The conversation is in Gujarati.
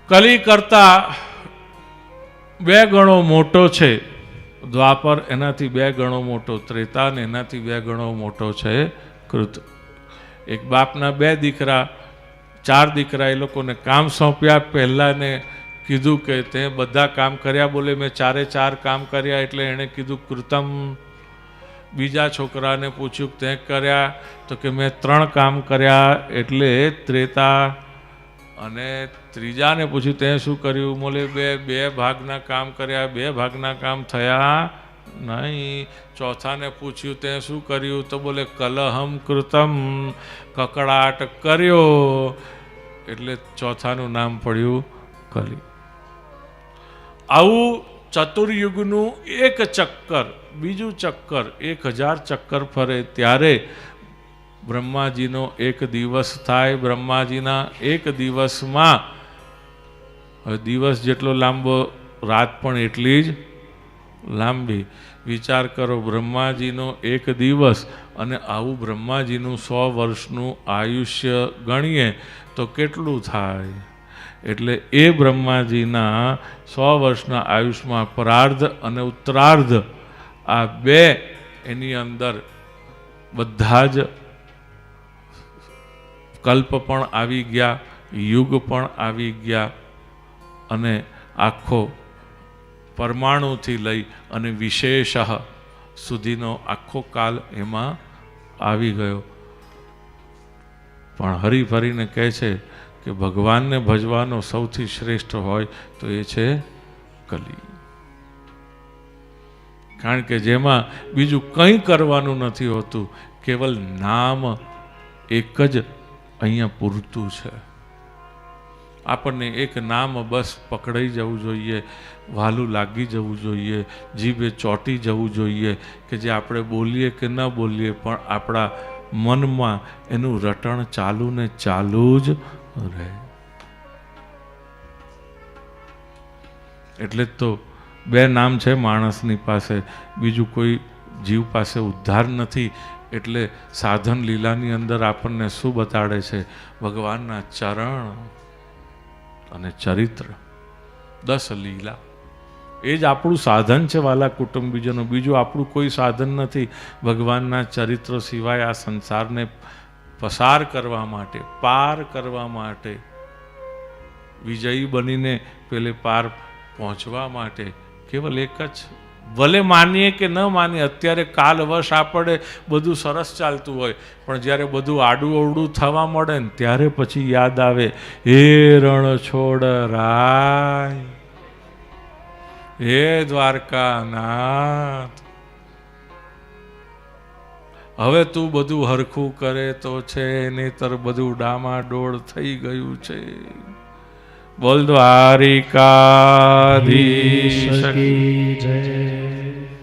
કલી કરતા 2 ગણો મોટો છે દ્વાપર, એનાથી 2 ગણો મોટો ત્રેતા, ને એનાથી 2 ગણો મોટો છે કૃત. એક બાપના 2 દીકરા 4 દીકરા, એ લોકોને કામ સોંપ્યા. પહેલાને કીધું કે તે બધા કામ કર્યા, બોલે મેં 4 કામ કર્યા, એટલે એણે કીધું કૃતમ. બીજા છોકરાને પૂછ્યું તે કર્યા, તો કે મેં 3 કામ કર્યા, એટલે ત્રેતા. અને ત્રીજાને પૂછ્યું તે શું કર્યું, બોલે 2 ભાગના કામ કર્યા, 2 ભાગના કામ થયા નહીં. ચોથાને પૂછ્યું તે શું કર્યું, તો બોલે કલહમ કૃતમ, કકડાટ કર્યો, એટલે ચોથાનું નામ પડ્યું કલી. આવું ચતુર્યુગનું એક ચક્કર, બીજું ચક્કર 1000 ચક્કર ફરે ત્યારે બ્રહ્માજીનો 1 દિવસ થાય. બ્રહ્માજીના 1 દિવસમાં, હવે દિવસ જેટલો લાંબો, રાત પણ એટલી જ લાંબી. વિચાર કરો, બ્રહ્માજીનો 1 દિવસ, અને આવું બ્રહ્માજીનું 100 વર્ષનું આયુષ્ય ગણીએ તો કેટલું થાય? એટલે એ બ્રહ્માજીના 100 વર્ષના આયુષ્યમાં પરાર્ધ અને ઉત્તરાર્ધ આ 2, એની અંદર બધા જ કલ્પ પણ આવી ગયા, યુગ પણ આવી ગયા, અને આખો પરમાણુથી લઈ અને વિશેષ સુધીનો આખો કાલ એમાં આવી ગયો. પણ હરીફરીને કહે છે કે ભગવાનને ભજવાનો સૌથી શ્રેષ્ઠ હોય તો એ છે કલી. કારણ કે જેમાં બીજું કંઈ કરવાનું નથી હોતું, કેવલ નામ એક જ અહીંયા પૂરતું છે. આપણને એક નામ બસ પકડાઈ જવું જોઈએ, વહાલું લાગી જવું જોઈએ, જીભે ચોંટી જવું જોઈએ, કે જે આપણે બોલીએ કે ન બોલીએ પણ આપણા મનમાં એનું રટણ ચાલુ ને ચાલુ જ રહે. એટલે તો 2 નામ છે માણસની પાસે, બીજું કોઈ જીવ પાસે ઉદ્ધાર નથી. એટલે સાધન લીલાની અંદર આપણને શું બતાડે છે? ભગવાનના ચરણ અને ચરિત્ર, 10 લીલા. એ જ આપણું સાધન છે વાલા કુટુંબીજનો. બીજું આપણું કોઈ સાધન નથી ભગવાનના ચરિત્ર સિવાય આ સંસારને પસાર કરવા માટે, પાર કરવા માટે, વિજયી બનીને પેલે પાર પહોંચવા માટે. કેવલ એક જ, ભલે માનીએ કે ન માનીએ, અત્યારે કાલવશ આપણે બધું સરસ ચાલતું હોય, પણ જ્યારે બધું આડું અવડું થવા મળે ને ત્યારે પછી યાદ આવે, હે રણ છોડ રાય, હે દ્વારકાનાથ, હવે તું બધું હરખું કરે તો છે, નહીતર બધું ડામાડોળ થઈ ગયું છે. બોલ દ્વારિકાધીશ કી જય.